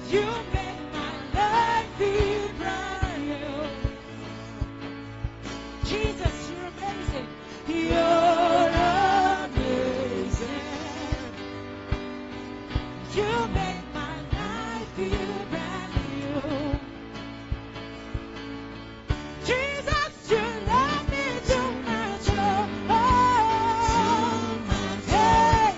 You make my life feel brand new. Jesus, you're amazing. You're amazing. You make my life feel brand new. Jesus, you love me too much. Oh, hey.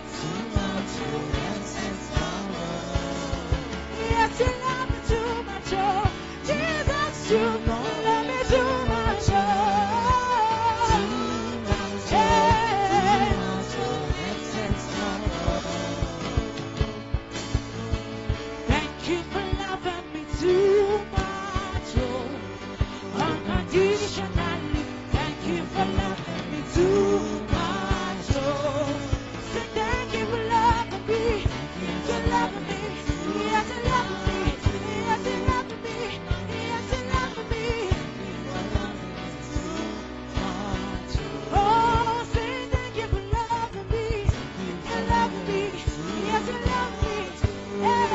Yes, you love me too much. Oh, Jesus, you love me too much. Oh, hey. Thank you for loving me too much. Oh, unconditionally. Thank you for loving me too much. Oh, say thank you for loving me. You loving me. Yes, you loving me. Yes, you loving me. Yes, you loving me. Oh, say thank you for loving me. You loving me. Yes, you love me. Hey.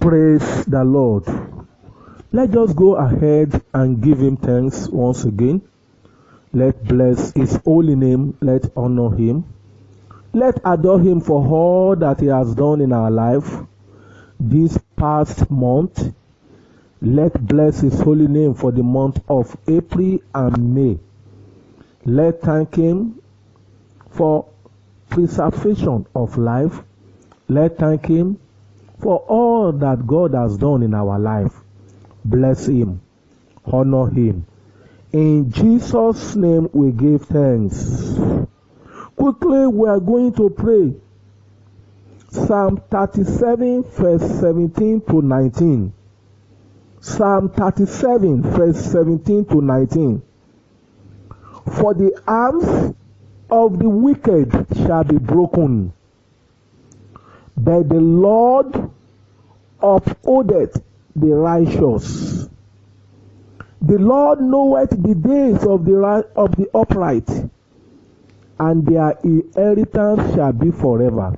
Praise the Lord. Let's just go ahead and give him thanks once again. Let's bless his holy name. Let's honor him. Let's adore him for all that he has done in our life this past month. Let's bless his holy name for the month of April and May. Let's thank him for preservation of life. Let's thank him for all that God has done in our life. Bless him. Honor him. In Jesus' name we give thanks. Quickly, we are going to pray Psalm 37, verse 17 to 19. Psalm 37, verse 17 to 19. For the arms of the wicked shall be broken, but the Lord upholdeth the righteous. The Lord knoweth the days of the upright, and their inheritance shall be forever.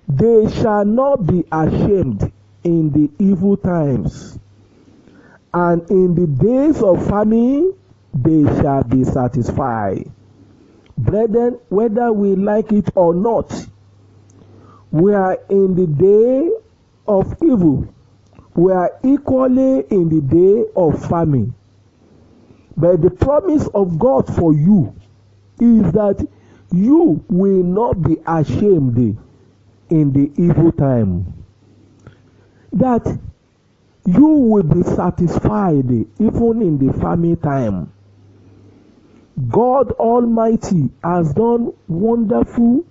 They shall not be ashamed in the evil times, and in the days of famine they shall be satisfied. Brethren, whether we like it or not, we are in the day of evil. We are equally in the day of famine. But the promise of God for you is that you will not be ashamed in the evil time. That you will be satisfied even in the famine time. God Almighty has done wonderfully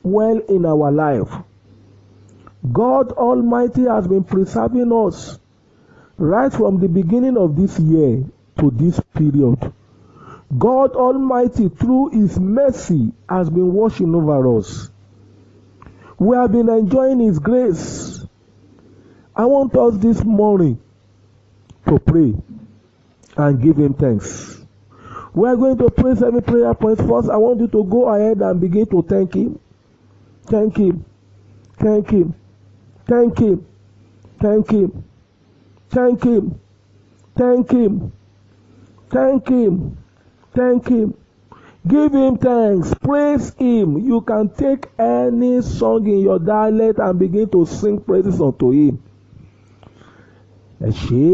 well in our life. God Almighty has been preserving us right from the beginning of this year to this period. God Almighty, through his mercy, has been watching over us. We have been enjoying his grace. I want us this morning to pray and give him thanks. We are going to pray 7 prayer points. First, I want you to go ahead and begin to thank him. Thank him. Thank him. Thank him. Thank him. Thank him. Thank him. Thank him. Thank him. Give him thanks. Praise him. You can take any song in your dialect and begin to sing praises unto him. Ẹ ṣé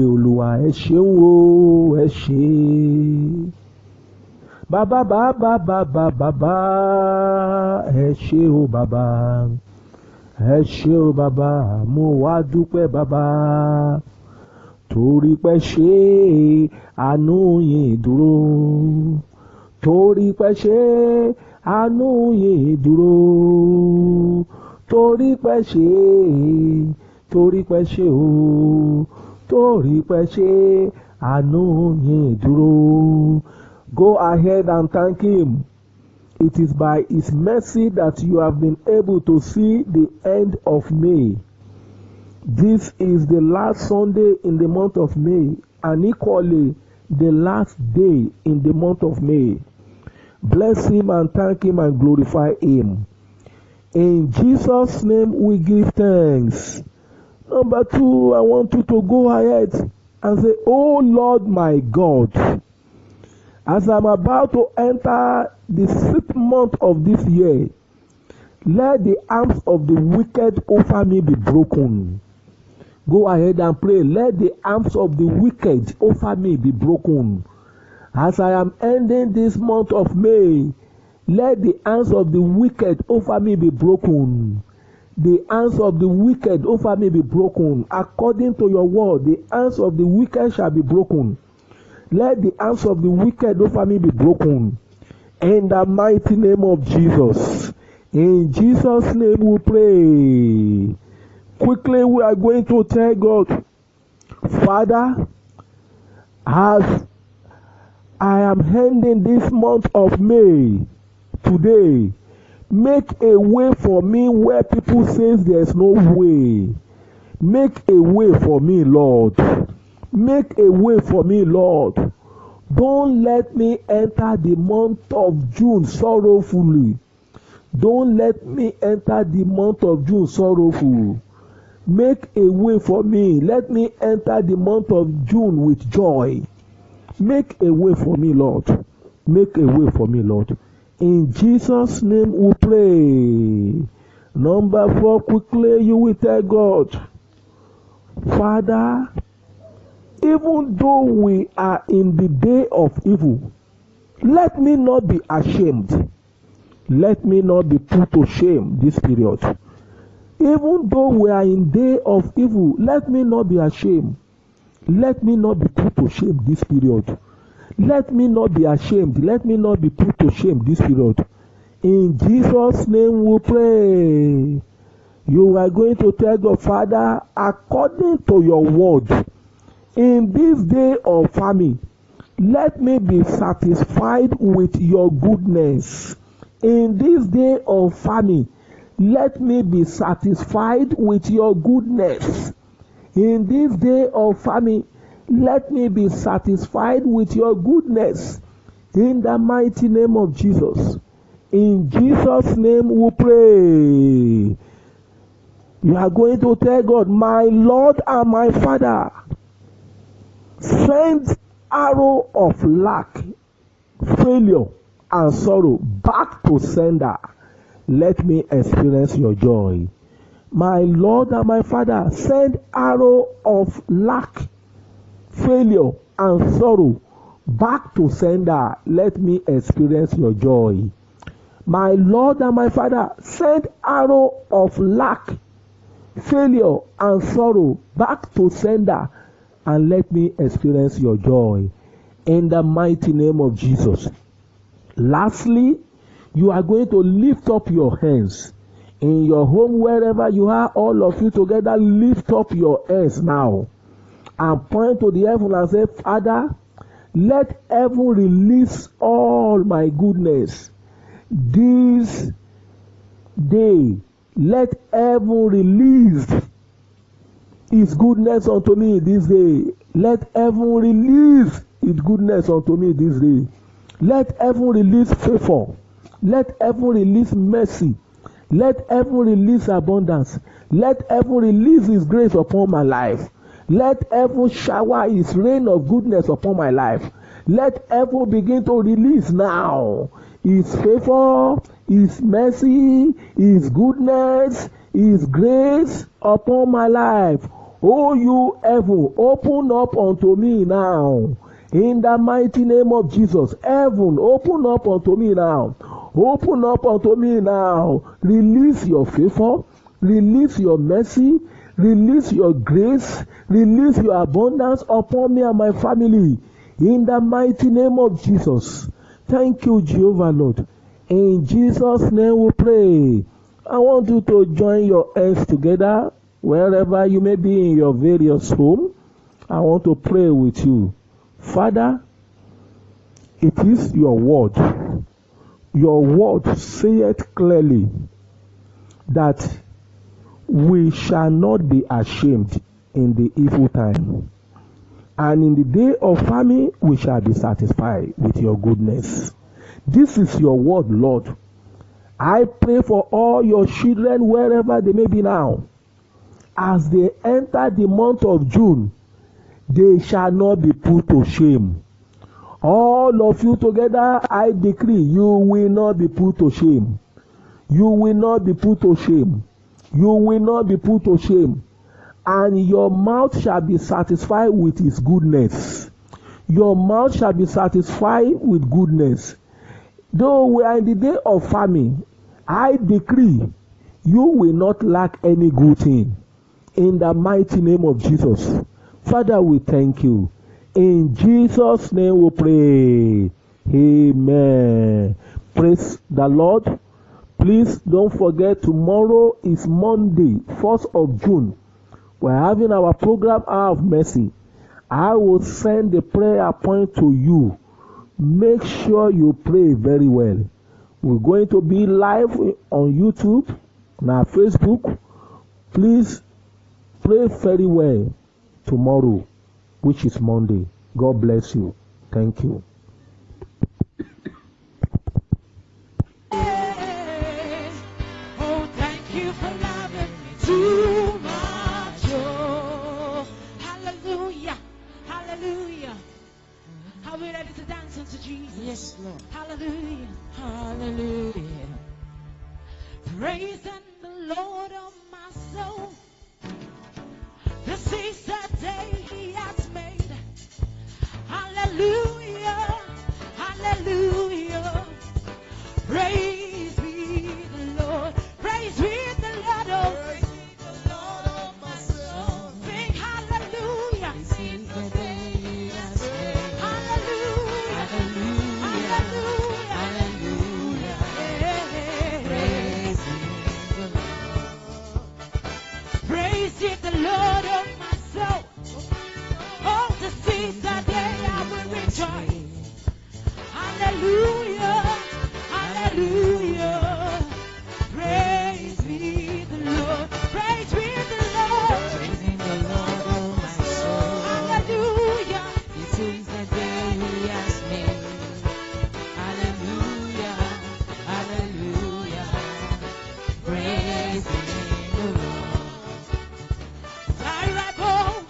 Olúwa, ẹ ṣeun o, ẹ ṣé. Bàbá bàbá bàbá bàbá, ẹ ṣé o bàbá. Ẹ ṣé o bàbá, mo wá dúpẹ́ bàbá. Torí pé ṣe àánú yín dúró. Torí pé ṣe àánú yín dúró. Torí pé ṣe. Torí pé ṣe o, torí pé ṣe àánú yín dúró. Go ahead and thank him. It is by his mercy that you have been able to see the end of May. This is the last Sunday in the month of May, and equally the last day in the month of May. Bless him and thank him and glorify him. In Jesus' name we give thanks. Number 2, I want you to go ahead and say, oh Lord my God, as I'm about to enter the 6th month of this year, let the arms of the wicked over me be broken. Go ahead and pray. Let the arms of the wicked over me be broken. As I am ending this month of May, let the arms of the wicked over me be broken. The hands of the wicked over me be broken. According to your word, the hands of the wicked shall be broken. Let the hands of the wicked over me be broken. In the mighty name of Jesus. In Jesus' name we pray. Quickly we are going to tell God, Father, as I am ending this month of May today, make a way for me where people say there's no way. Make a way for me, Lord. Make a way for me, Lord. Don't let me enter the month of June sorrowfully. Don't let me enter the month of June sorrowful. Make a way for me. Let me enter the month of June with joy. Make a way for me, Lord. Make a way for me, Lord. In Jesus' name we pray. Number 4, quickly you will tell God, Father, even though we are in the day of evil, let me not be ashamed. Let me not be put to shame this period. Even though we are in day of evil, let me not be ashamed. Let me not be put to shame this period. Let me not be ashamed. Let me not be put to shame this period. In Jesus' name we pray. You are going to tell God, Father, according to your word, in this day of famine, let me be satisfied with your goodness. In this day of famine, let me be satisfied with your goodness. In this day of famine, let me be satisfied with your goodness. In the mighty name of Jesus. In Jesus' name we pray. You are going to tell God, my Lord and my Father, send arrow of lack, failure, and sorrow back to sender. Let me experience your joy. My Lord and my Father, send arrow of lack, failure, and sorrow back to sender. Let me experience your joy. My Lord and my Father, send arrow of lack, failure, and sorrow back to sender, and let me experience your joy. In the mighty name of Jesus. Lastly, you are going to lift up your hands. In your home, wherever you are, all of you together, lift up your hands now. And point to the heaven and say, Father, let heaven release all my goodness. This day, let heaven release His goodness unto me this day. Let heaven release His goodness unto me this day. Let heaven release favor. Let heaven release mercy. Let heaven release abundance. Let heaven release His grace upon my life. Let heaven shower His rain of goodness upon my life. Let heaven begin to release now His favor, His mercy, His goodness, His grace upon my life. Oh, you heaven, open up unto me now. In the mighty name of Jesus, heaven, open up unto me now. Open up unto me now. Release your favor. Release your mercy. Release your grace. Release your abundance upon me and my family. In the mighty name of Jesus. Thank you, Jehovah Lord. In Jesus' name we pray. I want you to join your hands together wherever you may be in your various home. I want to pray with you. Father, it is your word. Your word saith clearly that we shall not be ashamed in the evil time. And in the day of famine, we shall be satisfied with your goodness. This is your word, Lord. I pray for all your children wherever they may be now. As they enter the month of June, they shall not be put to shame. All of you together, I decree, you will not be put to shame. You will not be put to shame. You will not be put to shame. And your mouth shall be satisfied with his goodness. Your mouth shall be satisfied with goodness. Though we are in the day of famine, I decree, you will not lack any good thing. In the mighty name of Jesus. Father, we thank you. In Jesus' name we pray. Amen. Praise the Lord. Please don't forget, tomorrow is Monday, 1st of June. We're having our program Hour of Mercy. I will send the prayer point to you. Make sure you pray very well. We're going to be live on YouTube, on our Facebook. Please pray very well tomorrow, which is Monday. God bless you. Thank you. Oh, thank you for loving me too much. Oh, hallelujah, hallelujah. Are we ready to dance unto Jesus? Yes, Lord. Hallelujah, Hallelujah. praise the Lord of my soul. This is the day He has made. Hallelujah, hallelujah. Praise be the Lord. Praise be the Lord of My soul. Sing hallelujah. This is the day He has made. Hallelujah. Hallelujah. Hallelujah. Hallelujah. Yeah. Praise Praise the Lord. ye the Lord of my soul. Oh, this is the day I will rejoice. Hallelujah. Hallelujah. Praise be the Lord. Praise be the Lord. Praising the Lord, oh my soul. Hallelujah. This is the day He has made. Hallelujah. Hallelujah. Praise the Lord. Thy rival,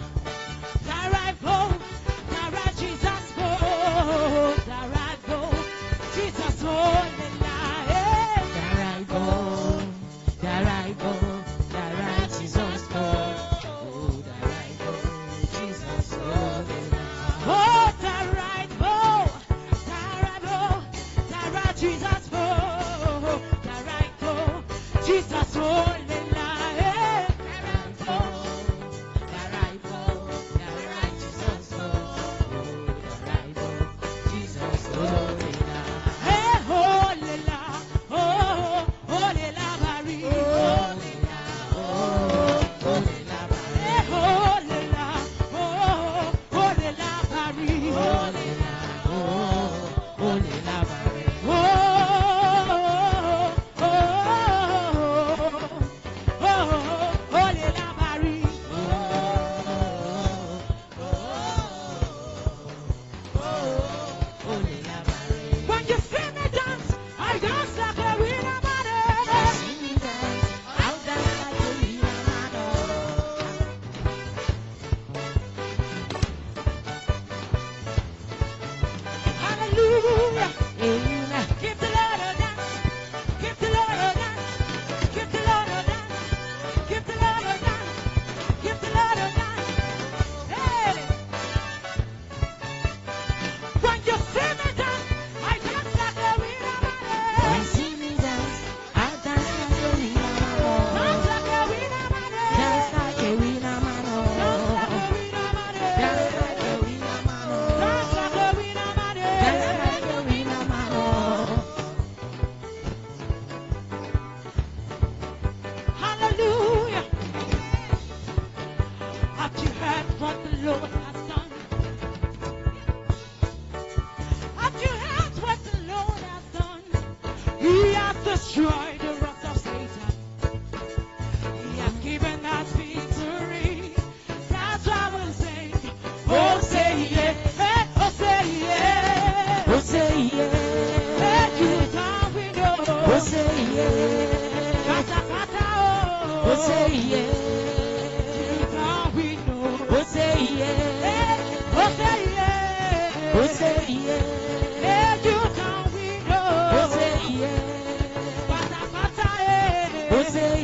thy Jesus, oh, thy rival, Jesus, oh, Jesus, oh, when you see me dance, I dance like a winner Hallelujah. Give the Lord a dance. Give the Lord a dance. Give the Lord a dance. Give the Lord a dance. Give the Lord a dance. Hey. When you see me dance, I dance like a winner When you see me dance, I dance like a winner. Dance like a winner Dance like a winner, man. Dance like a winner Dance like a winner, man. Dance like a winner Dance like a winner, man. Hallelujah. Have you heard what the Lord has done? Have you heard what the Lord has done? He has destroyed the works of Satan. He has given us victory. That's why we'll sing. Oh, say yeah. Hey, oh, say yeah. Oh, say yeah. Hey, you down we go. Oh, say yeah. say yeah. You can we know. Oh say yeah. Oh say yeah. Oh say yeah. Yeah, you can we know. Oh say yeah. Pata pata eh. Oh say